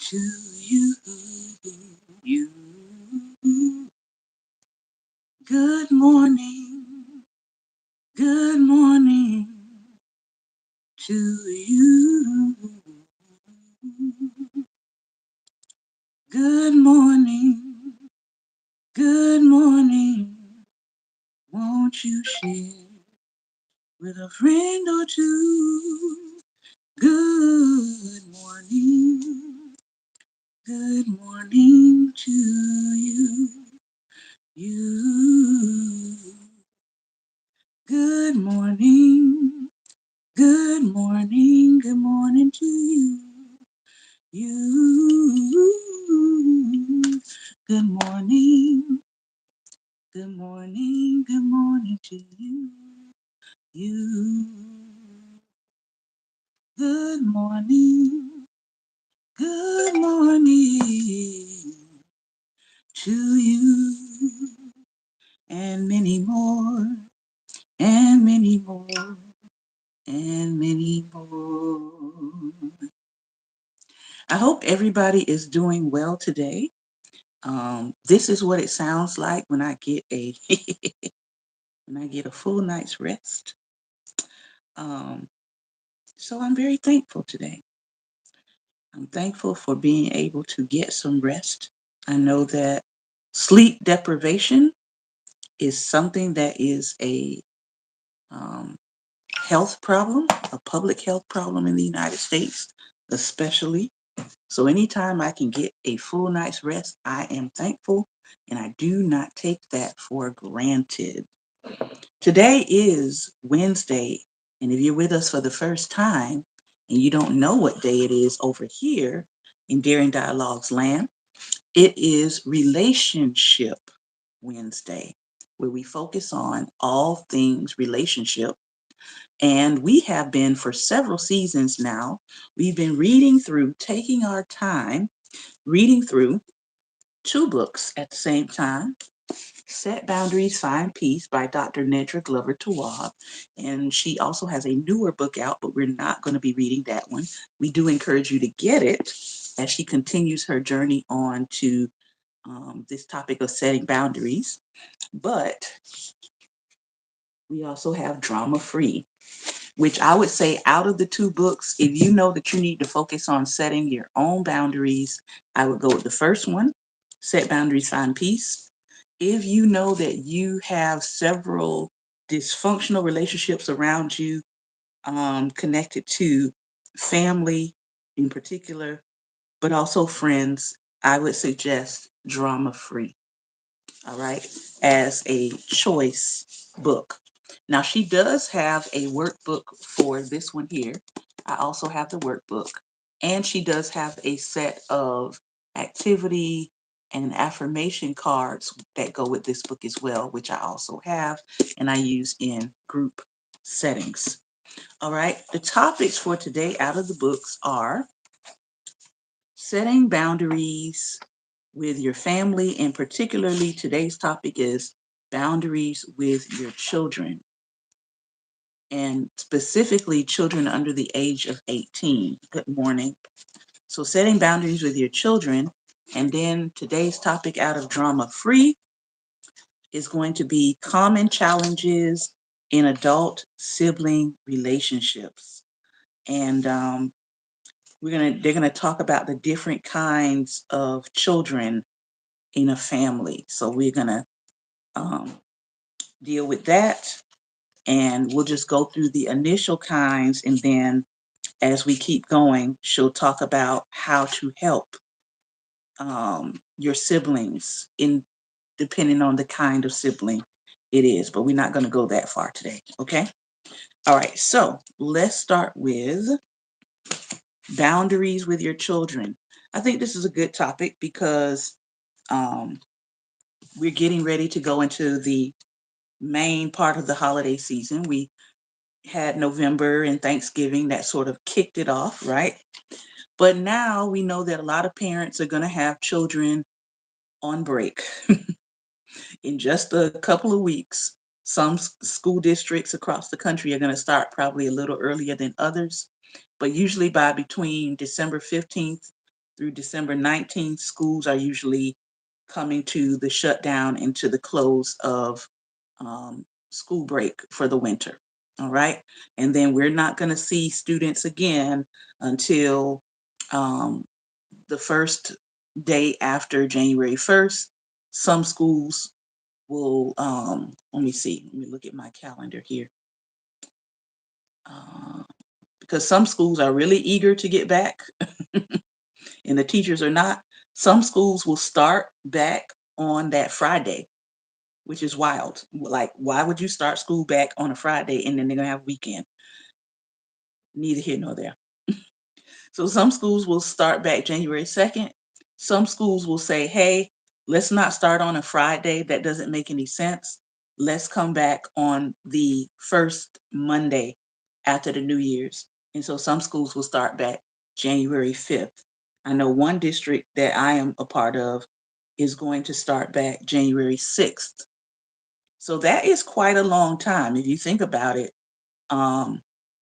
to you. You. Good morning. Good morning to you. Good morning. Good morning. Won't you share with a friend or two? Good morning. Good morning to you. You. Good morning. Good morning. Good morning to you. You. Good morning. Good morning. Good morning to you. You. Good morning. Good morning to you. And many more. And many more. And many more. I hope everybody is doing well today. This is what it sounds like when I get a when I get a full night's rest. Um, so I'm very thankful today. I'm thankful for being able to get some rest. I know that sleep deprivation is something that is a um, health problem, a public health problem in the United States, especially. So anytime I can get a full night's rest, I am thankful, and I do not take that for granted. Today is Wednesday, and if you're with us for the first time and you don't know what day it is over here in Daring Dialogues land, it is Relationship Wednesday, where we focus on all things relationship. And we have been for several seasons now, we've been reading through, taking our time, reading through two books at the same time. Set Boundaries, Find Peace by Dr. Nedra Glover Tawwab. And she also has a newer book out, but we're not going to be reading that one. We do encourage you to get it as she continues her journey on to this topic of setting boundaries. But we also have Drama Free, which I would say out of the two books, if you know that you need to focus on setting your own boundaries, I would go with the first one, Set Boundaries, Find Peace. If you know that you have several dysfunctional relationships around you, connected to family in particular, but also friends, I would suggest Drama Free, all right, as a choice book. Now, she does have a workbook for this one here. I also have the workbook, and she does have a set of activity and affirmation cards that go with this book as well, which I also have and I use in group settings. All right, the topics for today out of the books are setting boundaries with your family, and particularly today's topic is boundaries with your children, and specifically children under the age of 18. Good morning. So setting boundaries with your children, and then today's topic out of Drama Free is going to be common challenges in adult sibling relationships. And they're gonna talk about the different kinds of children in a family. So we're gonna um, deal with that, and we'll just go through the initial kinds, and then as we keep going, she'll talk about how to help your siblings in depending on the kind of sibling it is. But we're not going to go that far today. Okay. All right. So let's start with boundaries with your children. I think this is a good topic because um, we're getting ready to go into the main part of the holiday season. We had November and Thanksgiving that sort of kicked it off, right? But now we know that a lot of parents are going to have children on break in just a couple of weeks. Some school districts across the country are going to start probably a little earlier than others, but usually by between December 15th through December 19th, schools are usually coming to the shutdown and to the close of school break for the winter. All right. And then we're not going to see students again until um, the first day after January 1st. Some schools will, let me see, let me look at my calendar here. Uh, because some schools are really eager to get back and the teachers are not. Some schools will start back on that Friday, which is wild. Like, why would you start school back on a Friday and then they're gonna have a weekend? Neither here nor there. So some schools will start back January 2nd. Some schools will say, hey, let's not start on a Friday. That doesn't make any sense. Let's come back on the first Monday after the New Year's. And so some schools will start back January 5th. I know one district that I am a part of is going to start back January 6th. So that is quite a long time. If you think about it, um,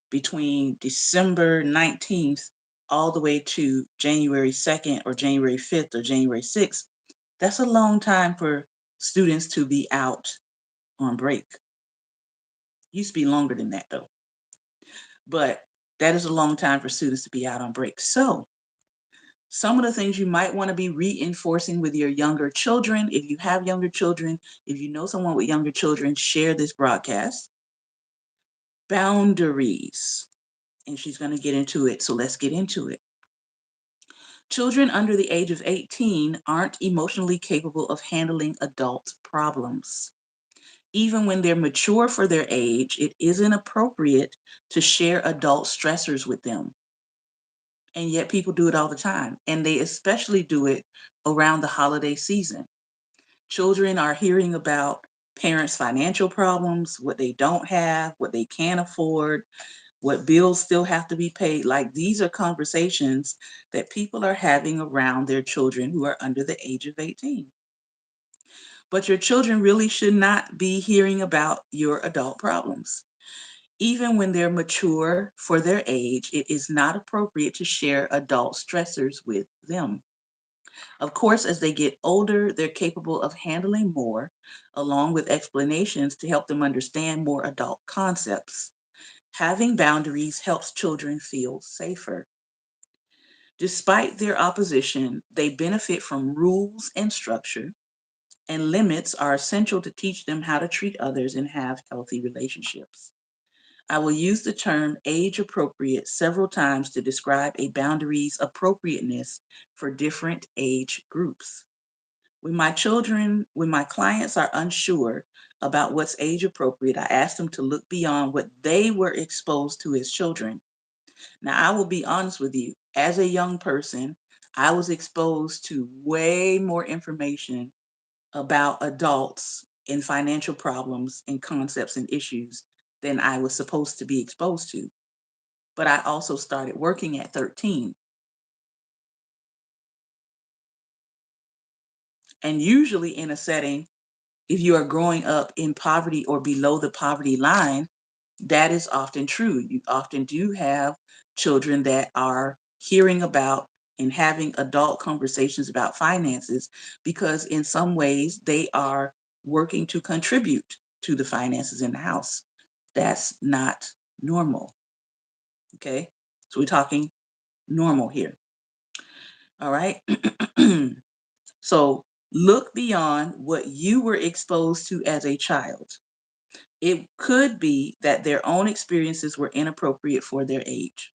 between December 19th all the way to January 2nd or January 5th or January 6th, that's a long time for students to be out on break. Used to be longer than that though, but that is a long time for students to be out on break. So some of the things you might want to be reinforcing with your younger children, if you have younger children, if you know someone with younger children, share this broadcast. Boundaries. And she's going to get into it. So let's get into it. Children under the age of 18 aren't emotionally capable of handling adult problems. Even when they're mature for their age, it isn't appropriate to share adult stressors with them. And yet people do it all the time. And they especially do it around the holiday season. Children are hearing about parents' financial problems, what they don't have, what they can't afford, what bills still have to be paid. Like, these are conversations that people are having around their children who are under the age of 18. But your children really should not be hearing about your adult problems. Even when they're mature for their age, it is not appropriate to share adult stressors with them. Of course, as they get older, they're capable of handling more, along with explanations to help them understand more adult concepts. Having boundaries helps children feel safer. Despite their opposition, they benefit from rules and structure, and limits are essential to teach them how to treat others and have healthy relationships. I will use the term age appropriate several times to describe a boundary's appropriateness for different age groups. When my clients are unsure about what's age appropriate, I ask them to look beyond what they were exposed to as children. Now, I will be honest with you, as a young person, I was exposed to way more information about adults and financial problems and concepts and issues than I was supposed to be exposed to. But I also started working at 13. And usually in a setting, if you are growing up in poverty or below the poverty line, that is often true. You often do have children that are hearing about and having adult conversations about finances because in some ways they are working to contribute to the finances in the house. That's not normal. Okay. So we're talking normal here. All right. So look beyond what you were exposed to as a child. It could be that their own experiences were inappropriate for their age.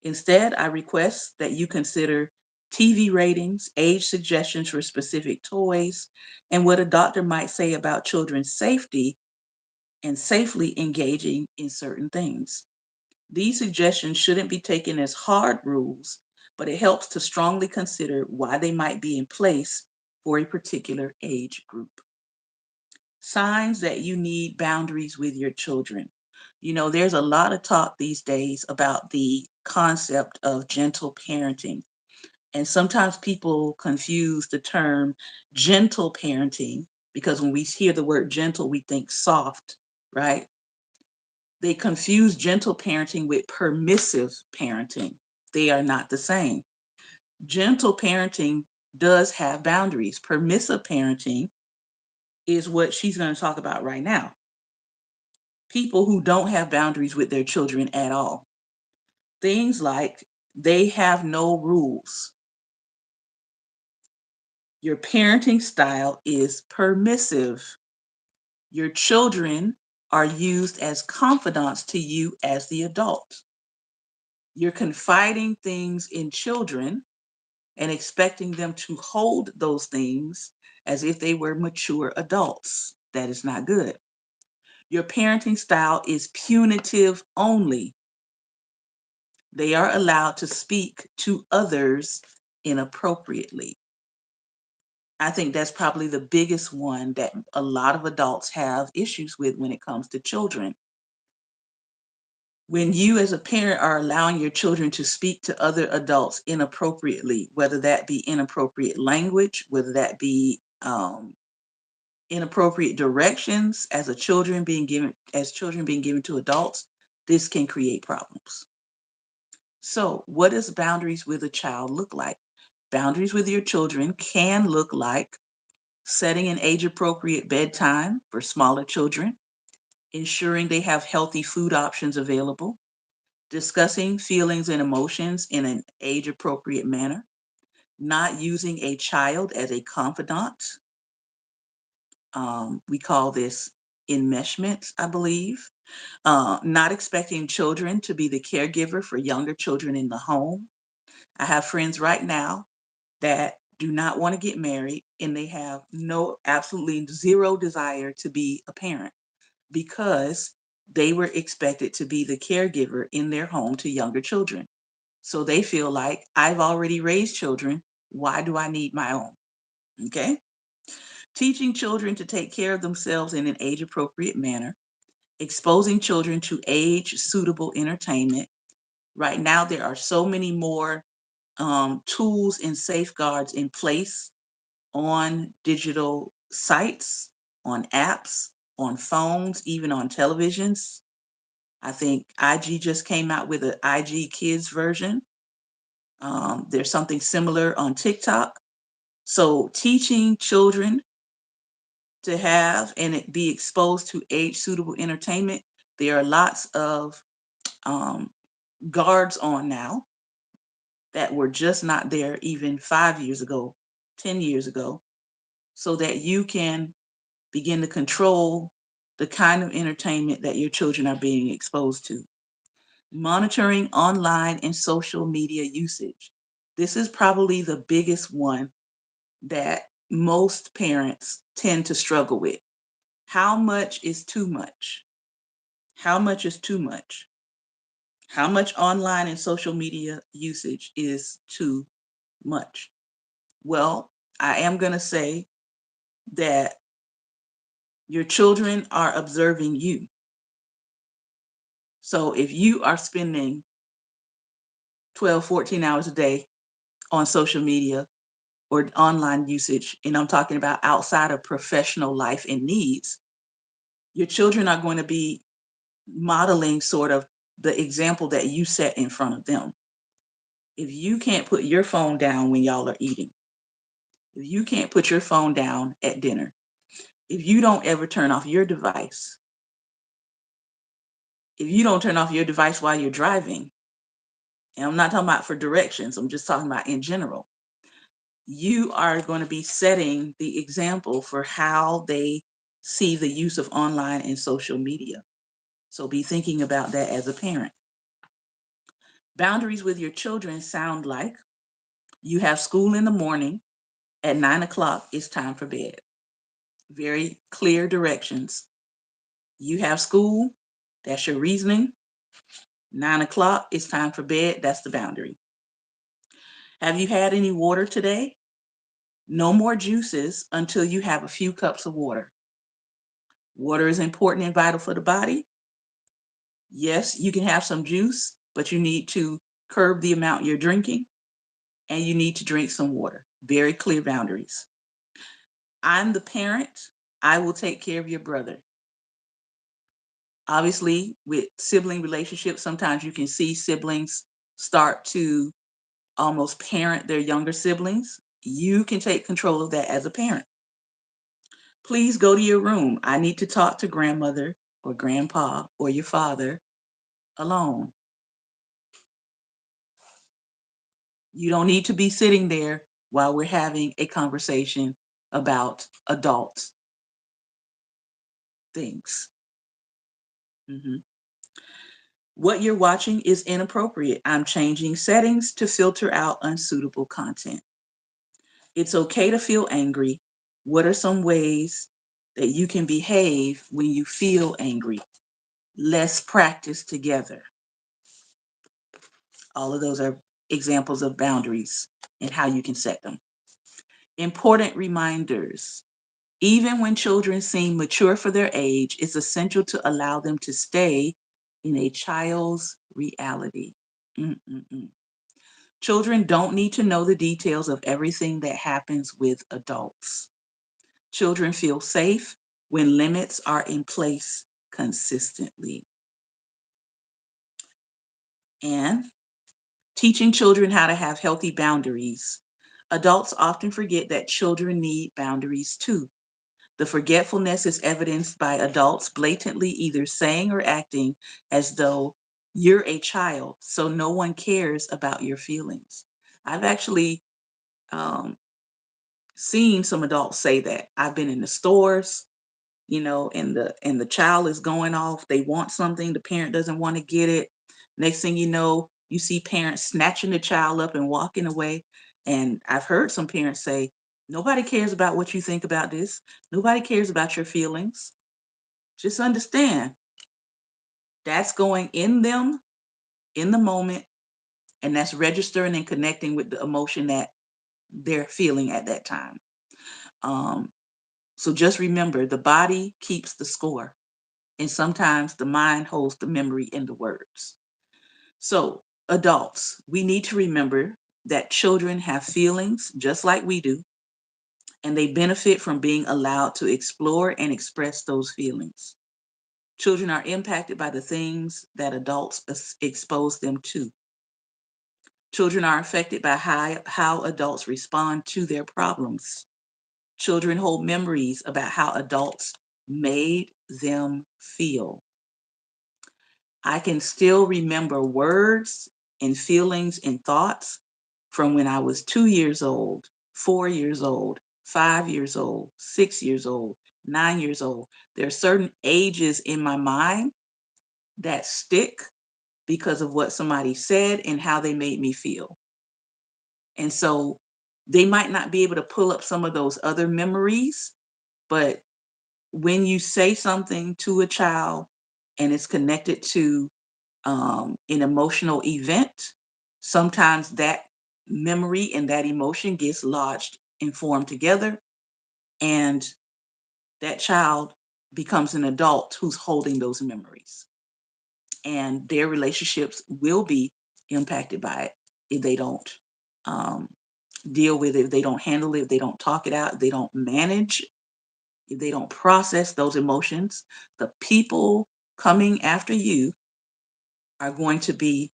Instead, I request that you consider TV ratings, age suggestions for specific toys, and what a doctor might say about children's safety and safely engaging in certain things. These suggestions shouldn't be taken as hard rules, but it helps to strongly consider why they might be in place for a particular age group. Signs that you need boundaries with your children. You know, there's a lot of talk these days about the concept of gentle parenting. And sometimes people confuse the term gentle parenting because when we hear the word gentle, we think soft, right? They confuse gentle parenting with permissive parenting. They are not the same. Gentle parenting does have boundaries. Permissive parenting is what she's going to talk about right now. People who don't have boundaries with their children at all. Things like they have no rules. Your parenting style is permissive. Your children are used as confidants to you as the adult. You're confiding things in children and expecting them to hold those things as if they were mature adults. That is not good. Your parenting style is punitive only. They are allowed to speak to others inappropriately. I think that's probably the biggest one that a lot of adults have issues with when it comes to children. When you as a parent are allowing your children to speak to other adults inappropriately, whether that be inappropriate language, whether that be inappropriate directions as children being given to adults, this can create problems. So what does boundaries with a child look like? Boundaries with your children can look like setting an age appropriate bedtime for smaller children, ensuring they have healthy food options available, discussing feelings and emotions in an age appropriate manner, not using a child as a confidant. We call this enmeshment, I believe. Not expecting children to be the caregiver for younger children in the home. I have friends right now that do not want to get married and they have absolutely zero desire to be a parent because they were expected to be the caregiver in their home to younger children. So they feel like I've already raised children. Why do I need my own? Okay. Teaching children to take care of themselves in an age appropriate manner, exposing children to age suitable entertainment. Right now, there are so many more tools and safeguards in place on digital sites, on apps, on phones, even on televisions. I think IG just came out with an IG Kids version. There's something similar on TikTok. So teaching children to have and be exposed to age suitable entertainment, there are lots of um, guards on now that were just not there even 5 years ago, 10 years ago, so that you can begin to control the kind of entertainment that your children are being exposed to. Monitoring online and social media usage. This is probably the biggest one that most parents tend to struggle with. How much is too much? How much is too much? How much online and social media usage is too much? Well, I am going to say that your children are observing you. So if you are spending 12, 14 hours a day on social media or online usage, and I'm talking about outside of professional life and needs, your children are going to be modeling sort of the example that you set in front of them. If you can't put your phone down when y'all are eating, if you can't put your phone down at dinner, if you don't ever turn off your device, if you don't turn off your device while you're driving, and I'm not talking about for directions, I'm just talking about in general, you are going to be setting the example for how they see the use of online and social media. So be thinking about that as a parent. Boundaries with your children sound like you have school in the morning. At 9 o'clock, it's time for bed. Very clear directions. You have school, that's your reasoning. 9 o'clock, it's time for bed, that's the boundary. Have you had any water today? No more juices until you have a few cups of water. Water is important and vital for the body. Yes, you can have some juice, but you need to curb the amount you're drinking and you need to drink some water. Very clear boundaries. I'm the parent. I will take care of your brother. Obviously, with sibling relationships, sometimes you can see siblings start to almost parent their younger siblings. You can take control of that as a parent. Please go to your room. I need to talk to grandmother or grandpa or your father alone. You don't need to be sitting there while we're having a conversation about adult things. Mhm. What you're watching is inappropriate. I'm changing settings to filter out unsuitable content. It's okay to feel angry. What are some ways that you can behave when you feel angry? Let's practice together. All of those are examples of boundaries and how you can set them. Important reminders. Even when children seem mature for their age, it's essential to allow them to stay in a child's reality. Mm-mm-mm. Children don't need to know the details of everything that happens with adults. Children feel safe when limits are in place consistently. And teaching children how to have healthy boundaries. Adults often forget that children need boundaries too. The forgetfulness is evidenced by adults blatantly either saying or acting as though you're a child, so no one cares about your feelings. I've actually um, seen some adults say that. I've been in the stores, and the child is going off. They want something, the parent doesn't want to get it. Next thing you know, you see parents snatching the child up and walking away. And I've heard some parents say, nobody cares about what you think about this. Nobody cares about your feelings. Just understand that's going in them in the moment, and that's registering and connecting with the emotion that they're feeling at that time. Um, so just remember, the body keeps the score. And sometimes the mind holds the memory in the words. So, adults, we need to remember that children have feelings just like we do, and they benefit from being allowed to explore and express those feelings. Children are impacted by the things that adults expose them to. Children are affected by how adults respond to their problems. Children hold memories about how adults made them feel. I can still remember words and feelings and thoughts from when I was 2 years old, 4 years old, 5 years old, 6 years old, 9 years old. There are certain ages in my mind that stick because of what somebody said and how they made me feel. And so they might not be able to pull up some of those other memories, but when you say something to a child and it's connected to an emotional event, sometimes that memory and that emotion gets lodged and formed together, and that child becomes an adult who's holding those memories. And their relationships will be impacted by it if they don't um, deal with it, if they don't handle it, if they don't talk it out, if they don't manage, if they don't process those emotions. The people coming after you are going to be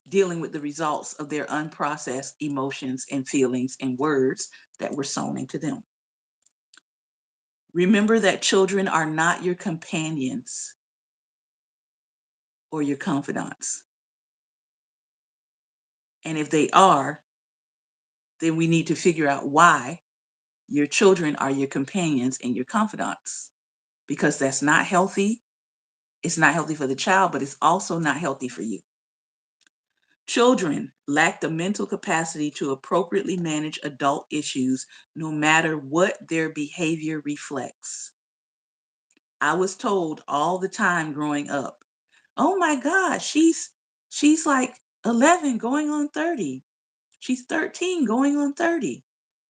dealing with the results of their unprocessed emotions and feelings and words that were sown into them. Remember that children are not your companions or your confidants. And if they are, then we need to figure out why your children are your companions and your confidants, because that's not healthy. It's not healthy for the child, but it's also not healthy for you. Children lack the mental capacity to appropriately manage adult issues, no matter what their behavior reflects. I was told all the time growing up, "Oh my God, she's like 11 going on 30. She's 13 going on 30."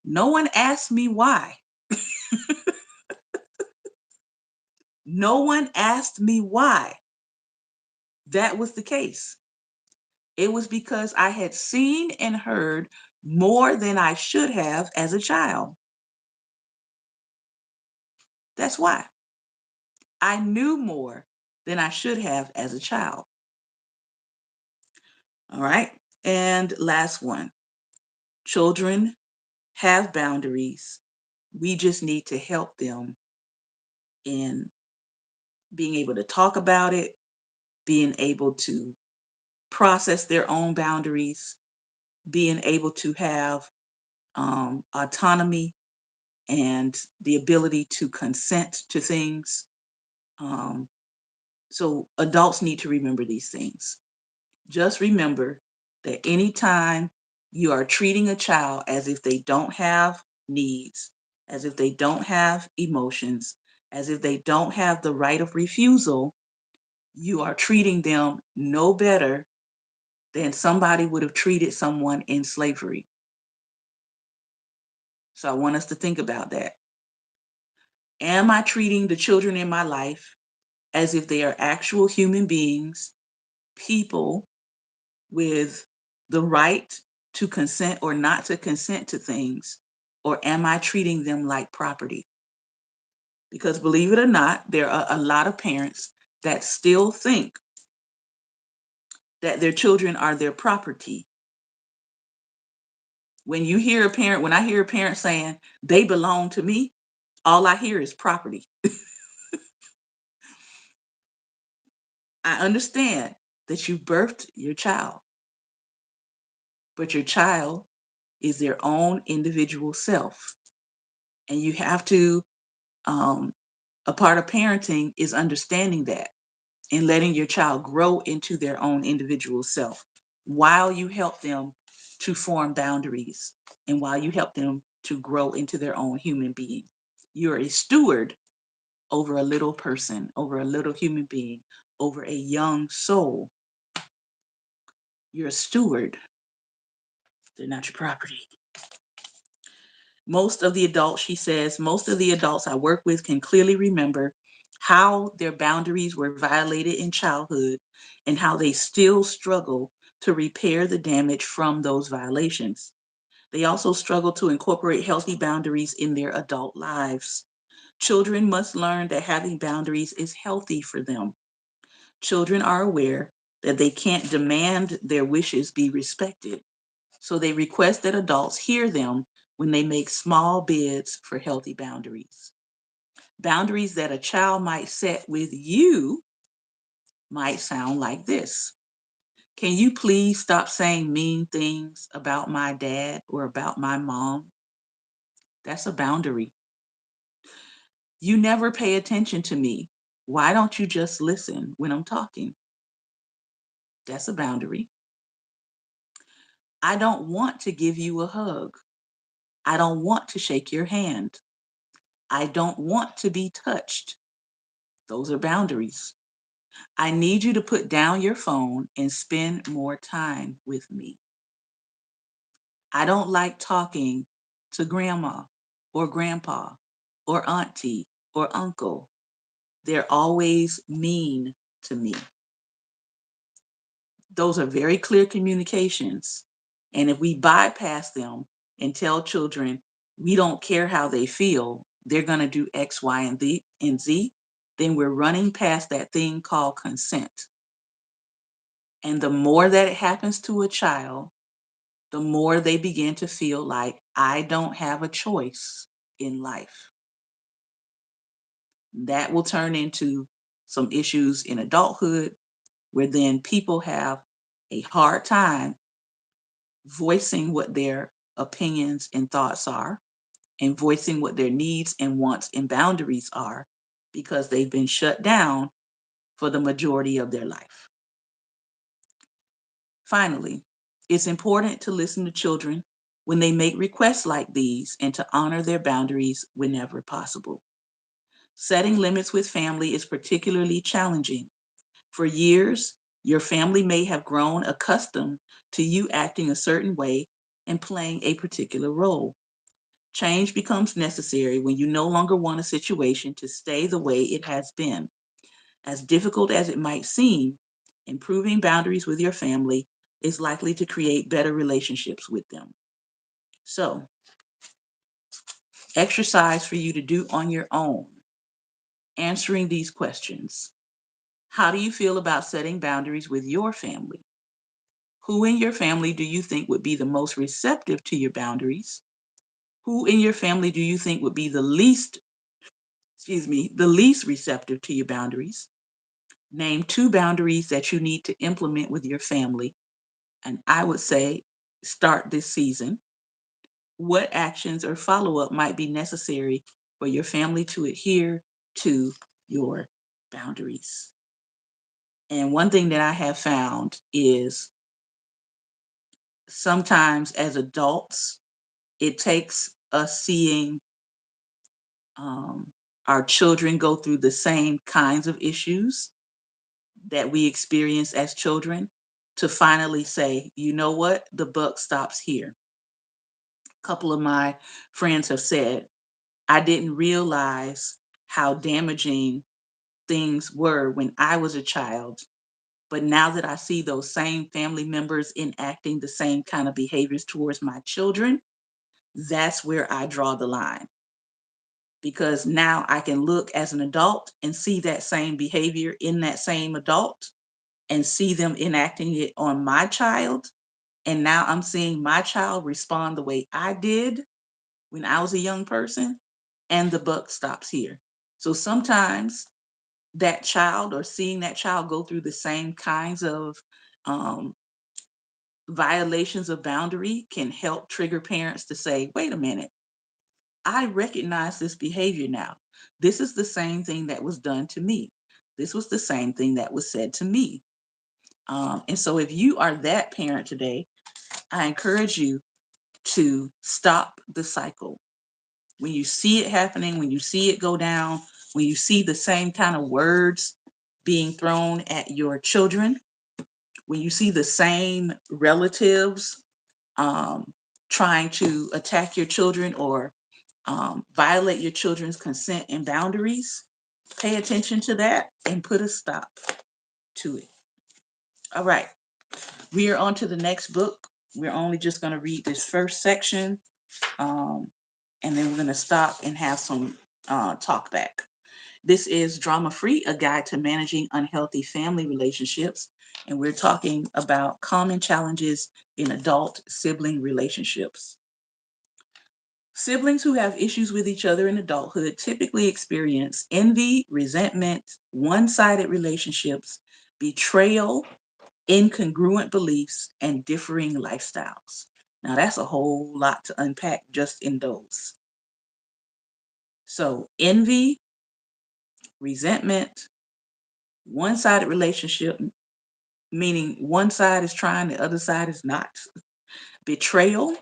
No one asked me why. No one asked me why that was the case. It was because I had seen and heard more than I should have as a child. That's why. I knew more than I should have as a child. All right. And last one, children have boundaries. We just need to help them in being able to talk about it, being able to process their own boundaries, being able to have autonomy and the ability to consent to things. Um, so adults need to remember these things. Just remember that anytime you are treating a child as if they don't have needs, as if they don't have emotions, as if they don't have the right of refusal, you are treating them no better than somebody would have treated someone in slavery. So I want us to think about that. Am I treating the children in my life as if they are actual human beings, people with the right to consent or not to consent to things? Or am I treating them like property? Because believe it or not, there are a lot of parents that still think that their children are their property. When I hear a parent saying they belong to me, all I hear is property. I understand that you birthed your child, but your child is their own individual self. And you have to, a part of parenting is understanding that and letting your child grow into their own individual self while you help them to form boundaries and while you help them to grow into their own human being. You're a steward over a little person, over a little human being, over a young soul. You're a steward. They're not your property. She says, most of the adults I work with can clearly remember how their boundaries were violated in childhood and how they still struggle to repair the damage from those violations. They also struggle to incorporate healthy boundaries in their adult lives. Children must learn that having boundaries is healthy for them. Children are aware that they can't demand their wishes be respected, so they request that adults hear them when they make small bids for healthy boundaries. Boundaries that a child might set with you might sound like this. Can you please stop saying mean things about my dad or about my mom? That's a boundary. You never pay attention to me. Why don't you just listen when I'm talking? That's a boundary. I don't want to give you a hug. I don't want to shake your hand. I don't want to be touched. Those are boundaries. I need you to put down your phone and spend more time with me. I don't like talking to grandma or grandpa or auntie or uncle. They're always mean to me. Those are very clear communications. And if we bypass them and tell children we don't care how they feel, they're going to do X, Y, and Z, then we're running past that thing called consent. And the more that it happens to a child, the more they begin to feel like, I don't have a choice in life. That will turn into some issues in adulthood where then people have a hard time voicing what their opinions and thoughts are and voicing what their needs and wants and boundaries are because they've been shut down for the majority of their life. Finally, it's important to listen to children when they make requests like these and to honor their boundaries whenever possible. Setting limits with family is particularly challenging. For years, your family may have grown accustomed to you acting a certain way and playing a particular role. Change becomes necessary when you no longer want a situation to stay the way it has been. As difficult as it might seem, improving boundaries with your family is likely to create better relationships with them. So, exercise for you to do on your own, answering these questions. How do you feel about setting boundaries with your family? Who in your family do you think would be the most receptive to your boundaries? Who in your family do you think would be the least receptive to your boundaries? Name two boundaries that you need to implement with your family. And I would say start this season. What actions or follow up might be necessary for your family to adhere to your boundaries? And one thing that I have found is sometimes as adults, it takes us seeing um, our children go through the same kinds of issues that we experience as children to finally say, you know what, the buck stops here. A couple of my friends have said, I didn't realize how damaging things were when I was a child. But now that I see those same family members enacting the same kind of behaviors towards my children, that's where I draw the line. Because now I can look as an adult and see that same behavior in that same adult and see them enacting it on my child. And now I'm seeing my child respond the way I did when I was a young person, and the buck stops here. So sometimes that child or seeing that child go through the same kinds of um, violations of boundary can help trigger parents to say, wait a minute, I recognize this behavior now. This is the same thing that was done to me. This was the same thing that was said to me. And so if you are that parent today, I encourage you to stop the cycle. When you see it happening, when you see it go down, when you see the same kind of words being thrown at your children, when you see the same relatives trying to attack your children or violate your children's consent and boundaries, pay attention to that and put a stop to it. All right, we are on to the next book. We're only just going to read this first section, um, and then we're going to stop and have some talk back. This is Drama Free, a guide to managing unhealthy family relationships. And we're talking about common challenges in adult sibling relationships. Siblings who have issues with each other in adulthood typically experience envy, resentment, one-sided relationships, betrayal, incongruent beliefs, and differing lifestyles. Now, that's a whole lot to unpack just in those. So, envy, resentment, one-sided relationship, meaning one side is trying, the other side is not. Betrayal,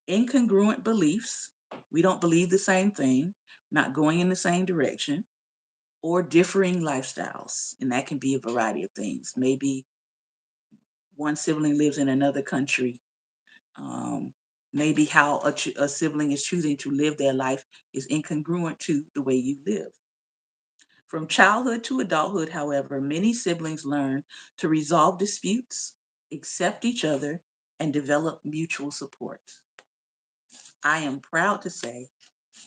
incongruent beliefs, we don't believe the same thing, not going in the same direction, or differing lifestyles. And that can be a variety of things. Maybe one sibling lives in another country. Maybe how a sibling is choosing to live their life is incongruent to the way you live. From childhood to adulthood, however, many siblings learn to resolve disputes, accept each other, and develop mutual support. I am proud to say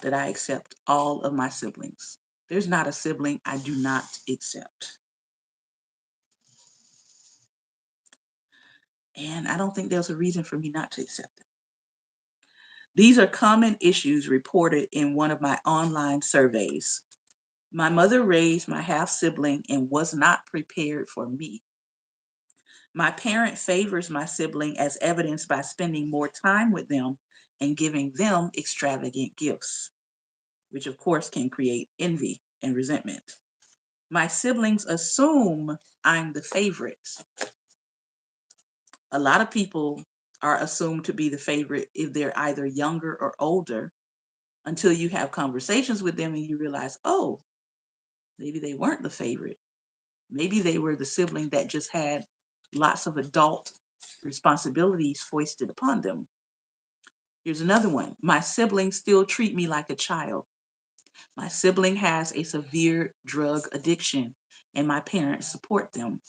that I accept all of my siblings. There's not a sibling I do not accept. And I don't think there's a reason for me not to accept them. These are common issues reported in one of my online surveys. My mother raised my half sibling and was not prepared for me. My parent favors my sibling as evidenced by spending more time with them and giving them extravagant gifts, which of course can create envy and resentment. My siblings assume I'm the favorite. A lot of people are assumed to be the favorite if they're either younger or older until you have conversations with them and you realize, oh, maybe they weren't the favorite. Maybe they were the sibling that just had lots of adult responsibilities foisted upon them. Here's another one. My siblings still treat me like a child. My sibling has a severe drug addiction and my parents support them.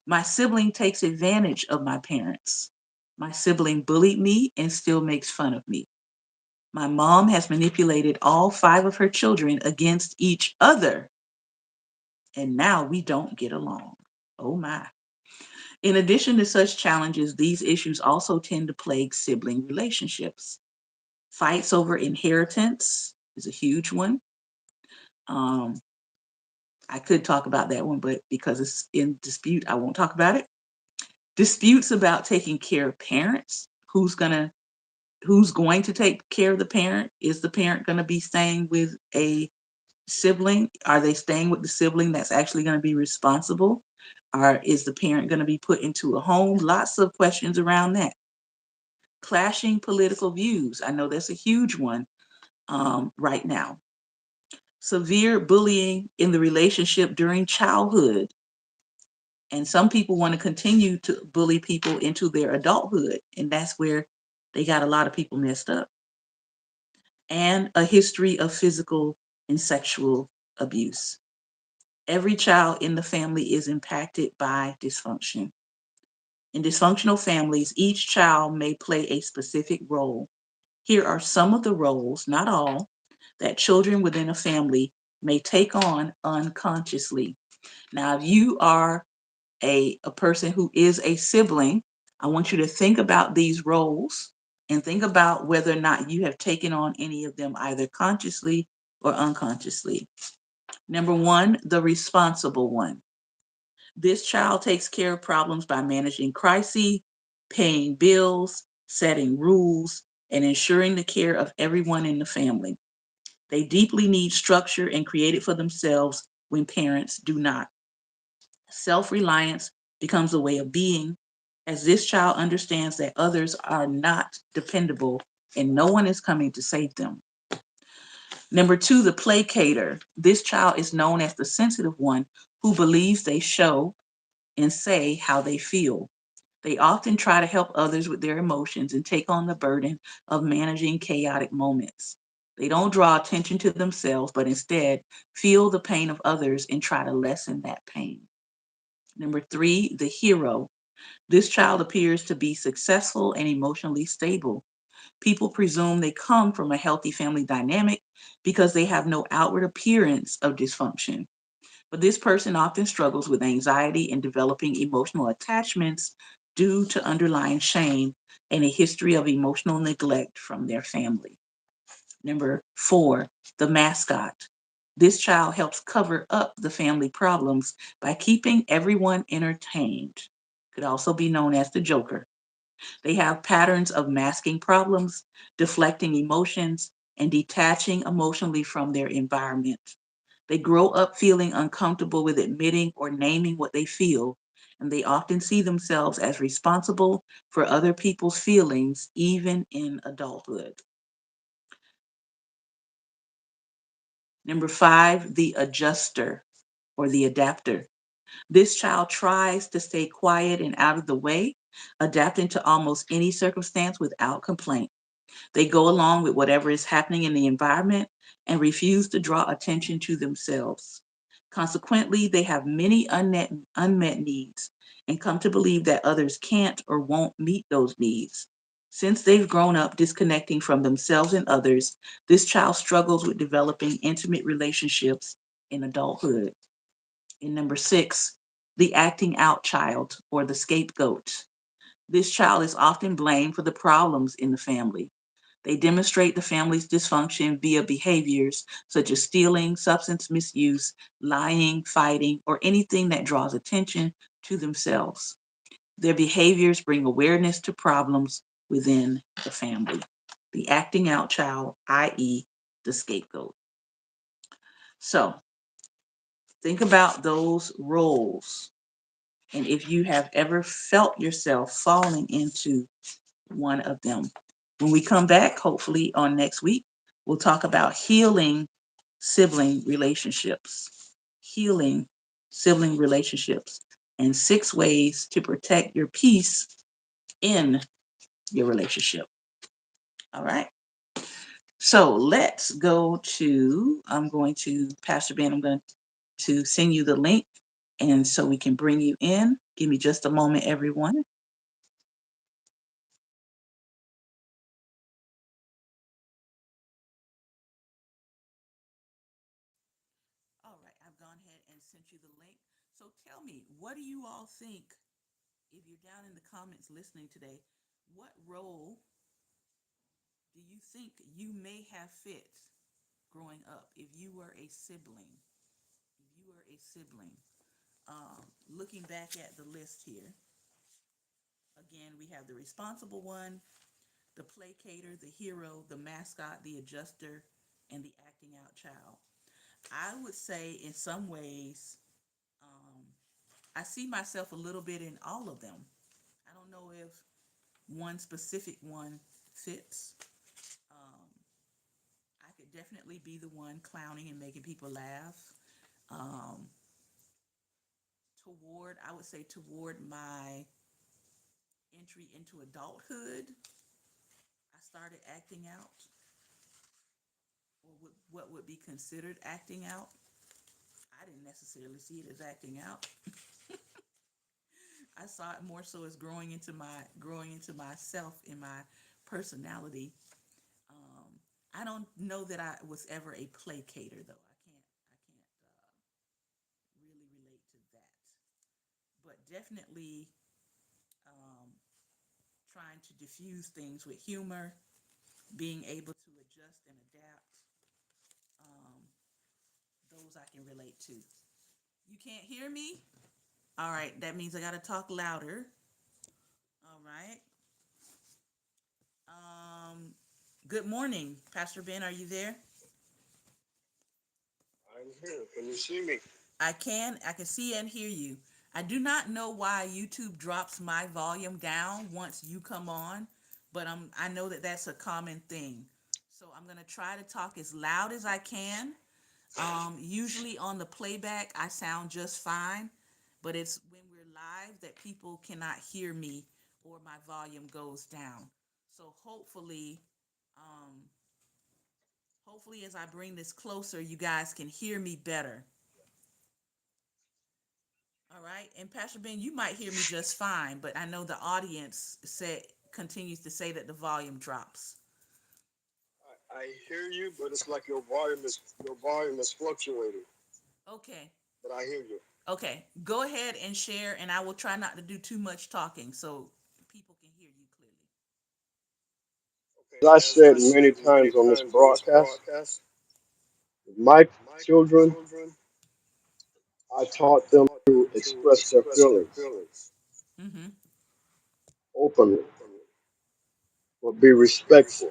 My sibling takes advantage of my parents. My sibling bullied me and still makes fun of me. My mom has manipulated all 5 of her children against each other, and now we don't get along. Oh my. In addition to such challenges, these issues also tend to plague sibling relationships. Fights over inheritance is a huge one. Um, I could talk about that one, but because it's in dispute, I won't talk about it. Disputes about taking care of parents. Who's going to take care of the parent? Is the parent going to be staying with a sibling? Are they staying with the sibling that's actually going to be responsible? Or is the parent going to be put into a home? Lots of questions around that. Clashing political views. I know that's a huge one right now. Severe bullying in the relationship during childhood. And some people want to continue to bully people into their adulthood. And that's where they got a lot of people messed up. And a history of physical and sexual abuse. Every child in the family is impacted by dysfunction. In dysfunctional families, each child may play a specific role. Here are some of the roles, not all, that children within a family may take on unconsciously. Now, if you are a person who is a sibling, I want you to think about these roles and think about whether or not you have taken on any of them either consciously or unconsciously. Number one, the responsible one. This child takes care of problems by managing crises, paying bills, setting rules, and ensuring the care of everyone in the family. They deeply need structure and create it for themselves when parents do not. Self-reliance becomes a way of being as this child understands that others are not dependable and no one is coming to save them. Number two, the placater. This child is known as the sensitive one who believes they show and say how they feel. They often try to help others with their emotions and take on the burden of managing chaotic moments. They don't draw attention to themselves, but instead feel the pain of others and try to lessen that pain. Number three, the hero. This child appears to be successful and emotionally stable. People presume they come from a healthy family dynamic because they have no outward appearance of dysfunction. But this person often struggles with anxiety and developing emotional attachments due to underlying shame and a history of emotional neglect from their family. Number four, the mascot. This child helps cover up the family problems by keeping everyone entertained. Could also be known as the Joker. They have patterns of masking problems, deflecting emotions, and detaching emotionally from their environment. They grow up feeling uncomfortable with admitting or naming what they feel, and they often see themselves as responsible for other people's feelings, even in adulthood. Number five, the adjuster or the adapter. This child tries to stay quiet and out of the way, adapting to almost any circumstance without complaint. They go along with whatever is happening in the environment and refuse to draw attention to themselves. Consequently, they have many unmet needs and come to believe that others can't or won't meet those needs. Since they've grown up disconnecting from themselves and others, this child struggles with developing intimate relationships in adulthood. And number six, the acting out child or the scapegoat. This child is often blamed for the problems in the family. They demonstrate the family's dysfunction via behaviors such as stealing, substance misuse, lying, fighting, or anything that draws attention to themselves. Their behaviors bring awareness to problems within the family. The acting out child, i.e., the scapegoat. So think about those roles. And if you have ever felt yourself falling into one of them. When we come back, hopefully on next week, we'll talk about healing sibling relationships, healing sibling relationships, and 6 ways to protect your peace in your relationship. All right. So let's go to, Pastor Ben, I'm going to send you the link and so we can bring you in. Give me just a moment, everyone. All right, I've gone ahead and sent you the link. So tell me, what do you all think If you're down in the comments listening today, what role do you think you may have fit growing up if you were a sibling? If you were a sibling, looking back at the list here, again, we have the responsible one, the placater, the hero, the mascot, the adjuster, and the acting out child. I would say, in some ways, um, I see myself a little bit in all of them. I don't know if one specific one fits. Um, I could definitely be the one clowning and making people laugh. Um, I would say, toward my entry into adulthood, I started acting out, or what would be considered acting out. I didn't necessarily see it as acting out. I saw it more so as growing into myself in my personality. Um, I don't know that I was ever a placater, though. I can't really relate to that. But definitely, um, trying to diffuse things with humor, being able to adjust and adapt. Um, those I can relate to. You can't hear me? All right, that means I got to talk louder. All right. Um, Good morning, Pastor Ben. Are you there? I'm here. Can you see me? I can. I can see and hear you. I do not know why YouTube drops my volume down once you come on, but I know that that's a common thing. So I'm gonna try to talk as loud as I can. Usually on the playback, I sound just fine, but it's when we're live that people cannot hear me or my volume goes down. So um, hopefully, as I bring this closer, you guys can hear me better. All right. And Pastor Ben, you might hear me just fine, but I know the audience continues to say that the volume drops. I hear you, but it's like your volume is fluctuating. Okay. But I hear you. Okay. Go ahead and share, and I will try not to do too much talking so people can hear you clearly. Okay, as I said many times on this broadcast, my children, I taught them to express their feelings Mm-hmm. openly, but be respectful.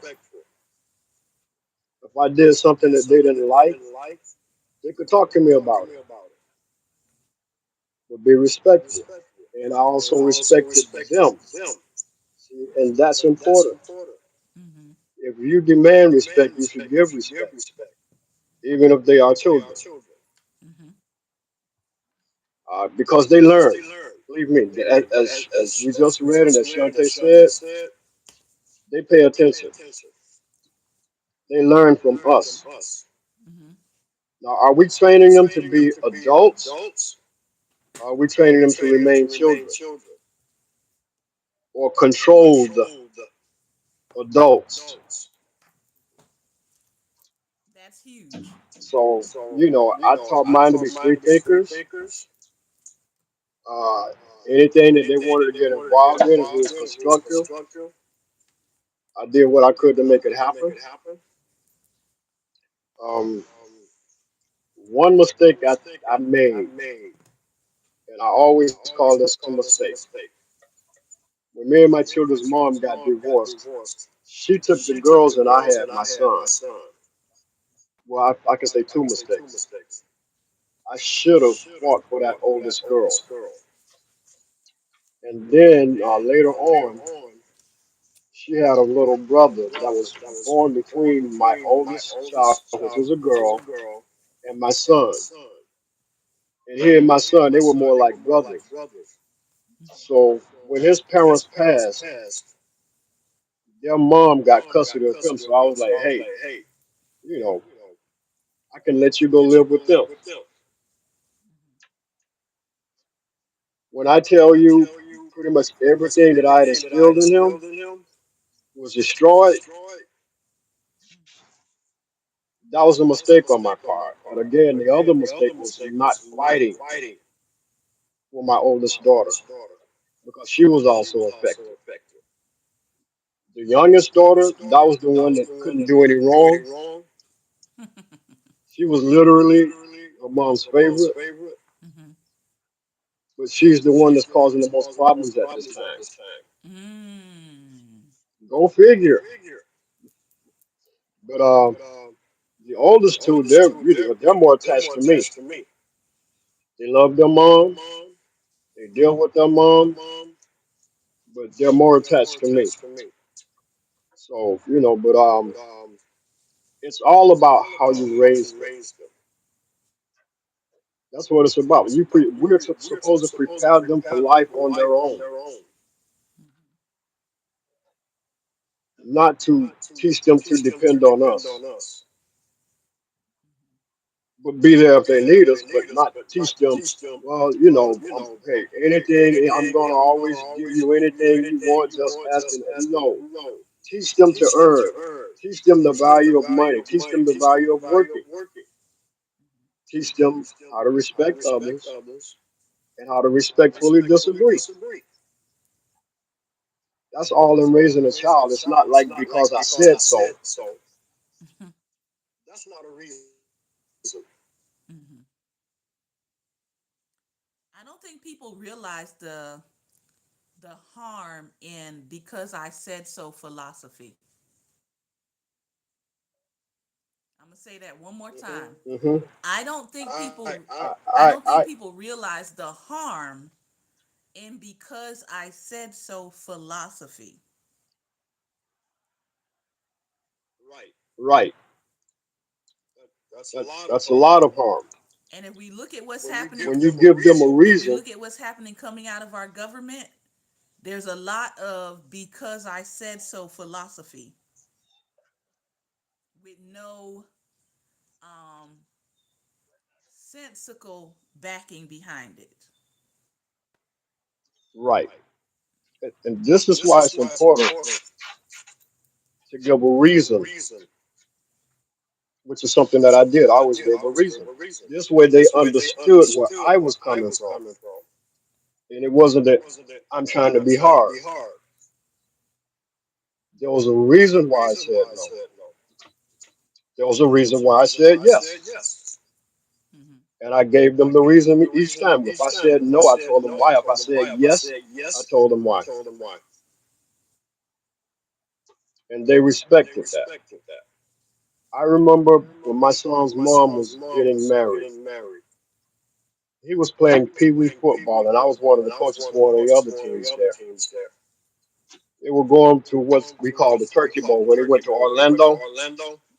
If I did something that they didn't like, they could talk to me about it, but be respectful. And I also respected them. See, and that's important. Mm-hmm. If you demand respect, you should give respect, even if they are children, Mm-hmm. because they learn. Believe me, as we just read and as Shante said, they pay attention. They learn from us. Mm-hmm. Now, are we training them to be adults? Or are we training them to remain children or controlled adults? That's huge. So, I taught mine to be free thinkers. Uh, Anything that they wanted to get involved in, if it was constructive, I did what I could to make it happen. Um, One mistake I made, and I always call this a mistake. When me and my children's mom got divorced, she took the girls and I had my son. Well, I can say two mistakes. I should have fought for that oldest girl. And then later on, she had a little brother that was born between my oldest child, which was a girl, and my son. And he and my son, they were more like brothers. So when his parents passed, their mom got custody of him. So I was like, hey, you know, I can let you go live with them. When I tell you pretty much everything that I had instilled in him was destroyed, that was a mistake on my part. But again, the other mistake was not fighting for my oldest daughter. because she was also affected. The youngest daughter, that was the one that couldn't do any wrong. She was literally her mom's favorite, Mm-hmm. but she's the one that's causing the most problems at this time. Mm. Go figure. But the oldest two, they're more attached to me. They love their mom, they deal with their mom, but they're more attached to me. So but it's all about how you raise them. That's what it's about. Supposed to prepare them for life on their own, not to teach them to depend on us, but be there if they need us, but not teach them. Well, hey, anything, I'm gonna always give you anything you want. Just asking. No, teach them to earn. Teach them the value of money. Teach them the value of working. Teach them how to respect others and how to respectfully disagree. That's all in raising a child. It's not like because I said so. Mm-hmm. I don't think people realize the harm in because I said so philosophy. I'm gonna say that one more time. Hmm. I don't think people I I, don't think I, people realize the harm in because I said so philosophy. right. That's a lot of harm. And if we look at what's happening When you give them a if we reason, look at what's happening coming out of our government, there's a lot of because I said so philosophy with no um sensical backing behind it. right. And this is why it's important to give a reason, which is something that I did. I always gave a reason. This way they understood where I was coming from. And it wasn't that I'm trying to be hard. There was a reason why I said no. There was a reason why I said yes. Mm-hmm. And I gave them the reason each time. If I said no, I told them why. If I said yes, I told them why. And they respected that. I remember when my son's mom was getting married. He was playing pee wee football, and I was one of the coaches for one of the other teams there. They were going to what we call the Turkey Bowl, where they went to Orlando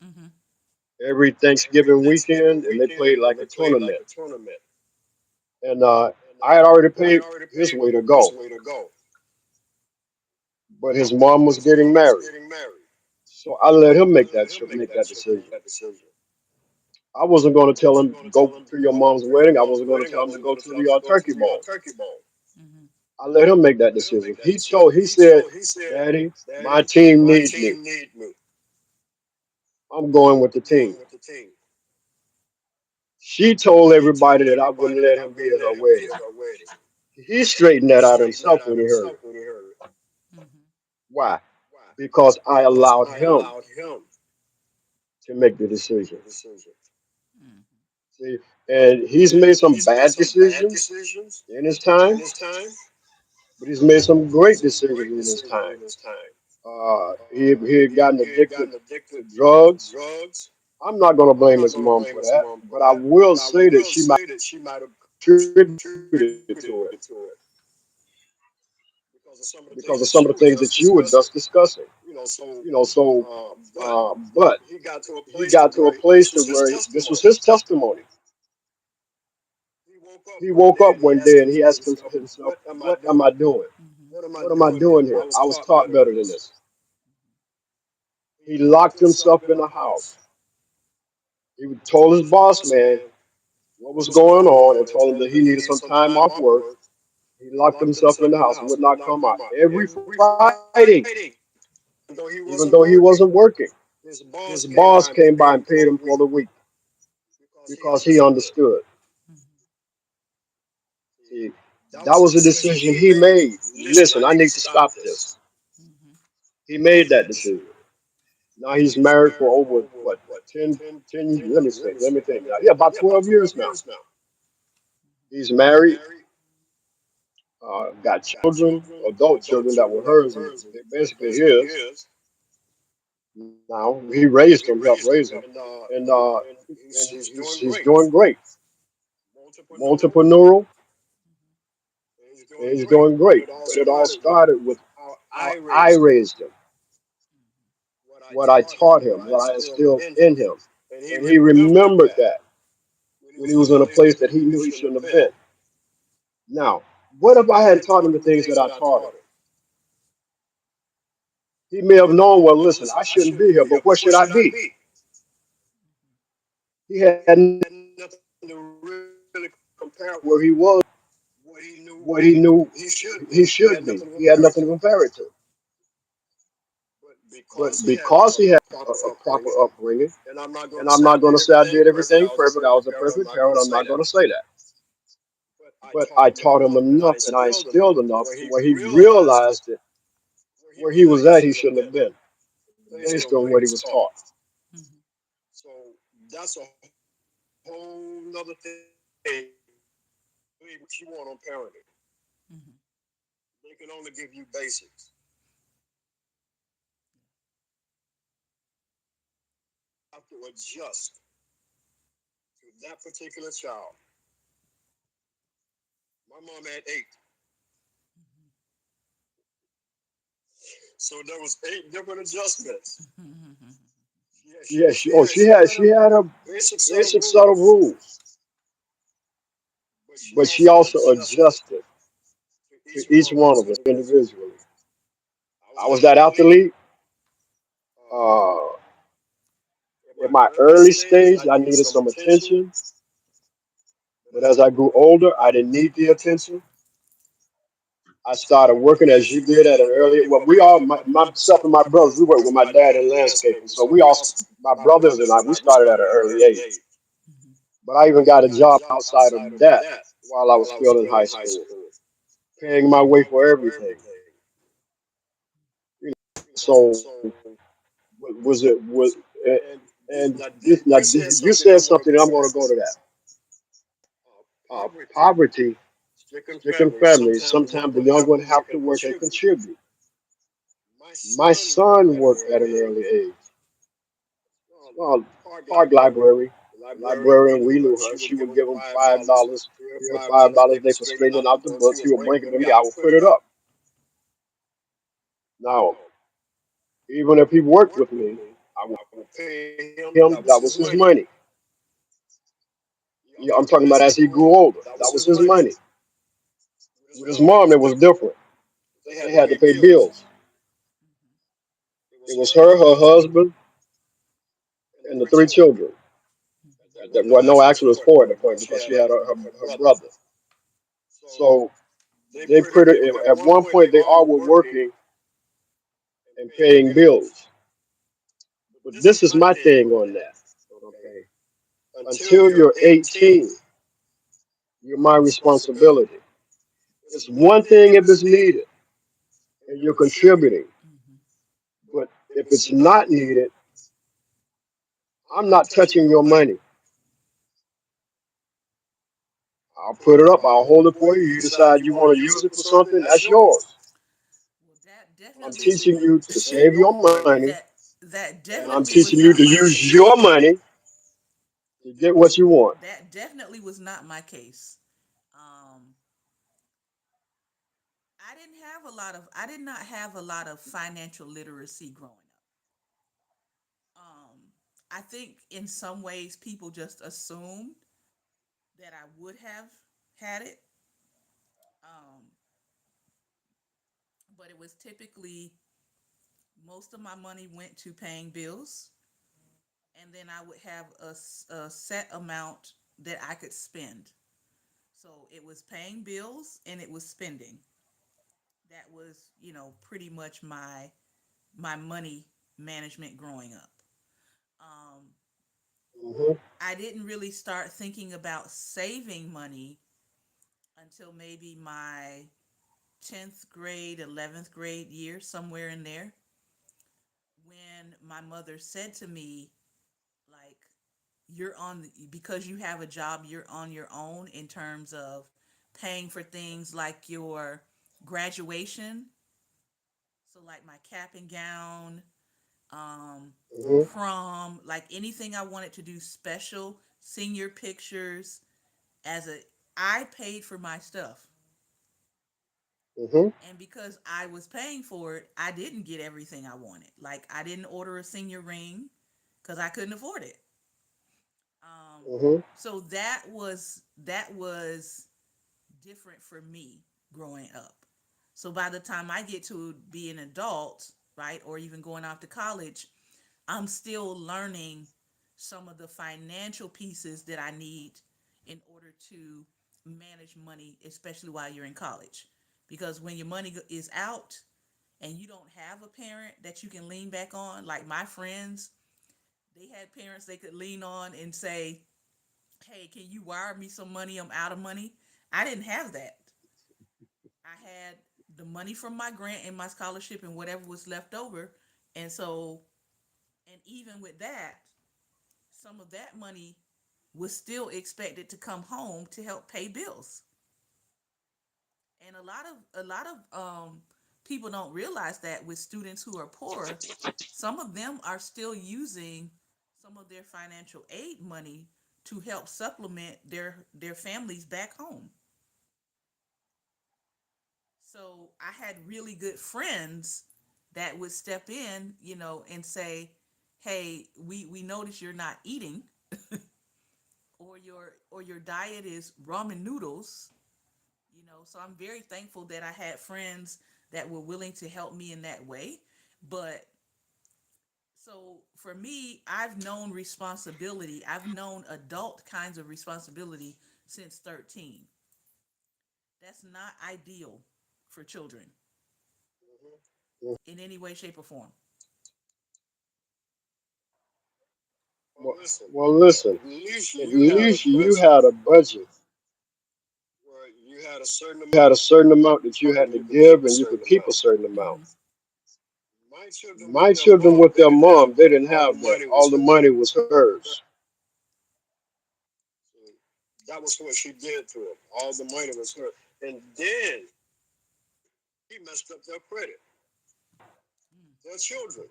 Mm-hmm. every Thanksgiving weekend, and they played like a tournament. And I had already paid his way to go, but his mom was getting married, so I let him make that decision. I wasn't going to tell him go to your mom's wedding. I wasn't going to tell him to go to the Turkey Bowl. Mm-hmm. I let him make that decision. He said, "Daddy, my team needs me. I'm going with the team." She told everybody that I wouldn't let him be at her wedding. He straightened that out himself when he heard it. Mm-hmm. Why? Because I allowed him to make the decision. Mm-hmm. See, and he's made some bad decisions in his time, but he's made some great decisions in his time. He had gotten addicted to drugs. I'm not going to blame his mom for that, but I will say that she might have contributed to it because of some of the things that you were just discussing. So, but he got to a place to where this was his testimony. He woke up one day and he asked himself, "What am I doing? What am I doing here? I was taught better than this." He locked himself in the house. He told his boss man what was going on and told him that he needed some time off work. He locked himself in the house and would not come out. Every Friday, even though he wasn't working, his boss came by and paid him for the week because he understood. Mm-hmm. See, That was a decision he made. Listen, I need to stop this. Mm-hmm. He made that decision. Now he's married for over what 10, 10. Let me think now. Yeah, about 12 years now. He's married, got children, adult children that were hers, and they're basically his. Now he raised them, helped raise them, and he's doing great, multipreneurial, and he's doing great. But it all started with how I raised him, what I taught him, what I instilled in him, and he remembered that when he was in a place that he knew he shouldn't have been. Now, what if I hadn't taught him the things that I taught him? He may have known, well, listen, I shouldn't be here, but what should I be? He had nothing to really compare with where he was, what he knew he should be. He had nothing to compare it to. But because he had a proper upbringing, and I'm not going to say I did everything perfect, I was a perfect parent, I'm not going to say that. But I taught him enough and I instilled enough to where he realized that where he was at, he shouldn't have been, based on what he was taught. Mm-hmm. Mm-hmm. Mm-hmm. Yeah, she had her basic set of rules, but she also adjusted to each one of us individually. I was that athlete. Uh, in my early stage, I needed some attention, but as I grew older, I didn't need the attention. I started working as you did at an early. Well, we all, myself and my brothers, we worked with my dad in landscaping. So we all, my brothers and I, we started at an early age. Mm-hmm. But I even got a job outside of that while I was still in high school, paying my way for everything. So was it was and this now you said something. And I'm going to go to that. Poverty stricken families. Sometimes the young one have to work and contribute. My son worked at an early age. Well, Park Library. The librarian, we knew her. She would give him $5, $3 or $5 a day for straightening out the books. He would bring it to me. I would put it up. Now, even if he worked with me, I would pay him. That was his money. Yeah, I'm talking about as he grew older. That was his money. With his mom, it was different. They had to pay bills. It was her, her husband, and the three children. Well, no, actually, it was four at the point because she had her brother. So they pretty at one point they all were working and paying bills. But this is my thing on that. Okay, until you're 18, you're my responsibility. It's one thing if it's needed and you're contributing, Mm-hmm. but if it's not needed, I'm not touching your money. I'll put it up. I'll hold it for you. You decide you want to use it for something, that's yours. Well, that I'm definitely teaching you to save your money, that that and I'm definitely teaching was you to not my use case. your money to get what you want. That definitely was not my case. Um, I did not have a lot of financial literacy growing up. I think in some ways people just assumed that I would have had it. Um, but it was typically most of my money went to paying bills, and then I would have a set amount that I could spend. So it was paying bills and it was spending. That was, pretty much my money management growing up. Um, Hmm. I didn't really start thinking about saving money until maybe my 10th grade, 11th grade year, somewhere in there, when my mother said to me, like, you're on, because you have a job, you're on your own in terms of paying for things like your graduation. So, like my cap and gown, um, Mhm. prom, like anything I wanted to do special, senior pictures, as a, I paid for my stuff. Mhm. And because I was paying for it, I didn't get everything I wanted. Like I didn't order a senior ring because I couldn't afford it. Um, Mhm. so that was different for me growing up. So by the time I get to be an adult, right, or even going off to college, I'm still learning some of the financial pieces that I need in order to manage money, especially while you're in college. Because when your money is out and you don't have a parent that you can lean back on, like my friends, they had parents they could lean on and say, hey, can you wire me some money? I'm out of money. I didn't have that. I had the money from my grant and my scholarship and whatever was left over. And so, and even with that, some of that money was still expected to come home to help pay bills. And a lot of people don't realize that with students who are poor, some of them are still using some of their financial aid money to help supplement their families back home. So I had really good friends that would step in, and say, "Hey, we notice you're not eating, or your diet is ramen noodles." So I'm very thankful that I had friends that were willing to help me in that way. But so for me, I've known responsibility. I've known adult kinds of responsibility since 13. That's not ideal for children Mhm. in any way, shape, or form. Well, listen. At least you had a budget. Where you had a certain amount that you had to give, and you could keep a certain amount. Mm-hmm. My children with their mom, they didn't have that. All the money was hers. That was what she did to them. All the money was hers. And then she messed up their credit. Their children.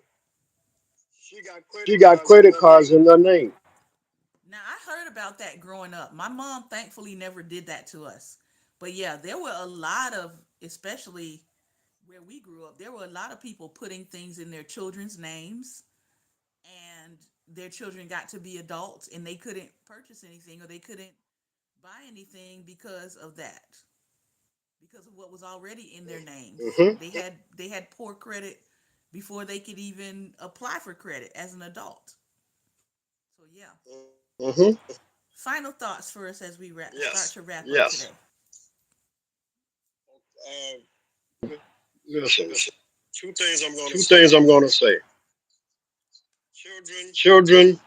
She got credit cards in their name. Now, I heard about that growing up. My mom thankfully never did that to us. But yeah, there were a lot of, especially where we grew up, there were a lot of people putting things in their children's names, and their children got to be adults and they couldn't purchase anything or they couldn't buy anything because of that. Because of what was already in their names. Hmm. They had poor credit before they could even apply for credit as an adult. So yeah. Hmm. Final thoughts for us as we start Yes. to wrap up Yes. today. Listen. Two things I'm going to say. Children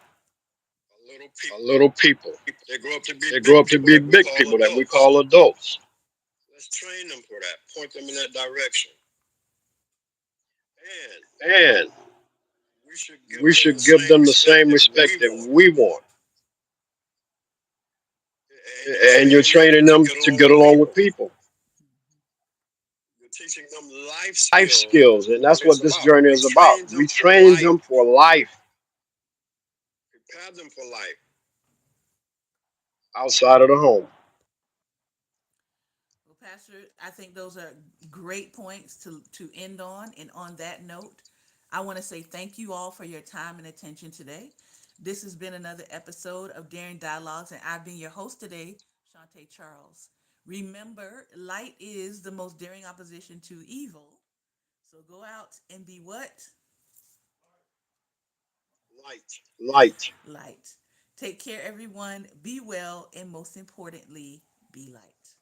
are little people. They grow up to be big people that we call adults. Let's train them for that. Point them in that direction. And we should give them the same respect that we want. And you're training them to get along with people. You're teaching them life skills, and that's what this journey is about. We train them for life, prepare them for life outside of the home. Well, Pastor, I think those are great points to end on. And on that note, I want to say thank you all for your time and attention today. This has been another episode of Daring Dialogues, and I've been your host today, Shantae Charles. Remember, light is the most daring opposition to evil. So go out and be what? Light. Light. Light. Take care, everyone. Be well, and most importantly, be light.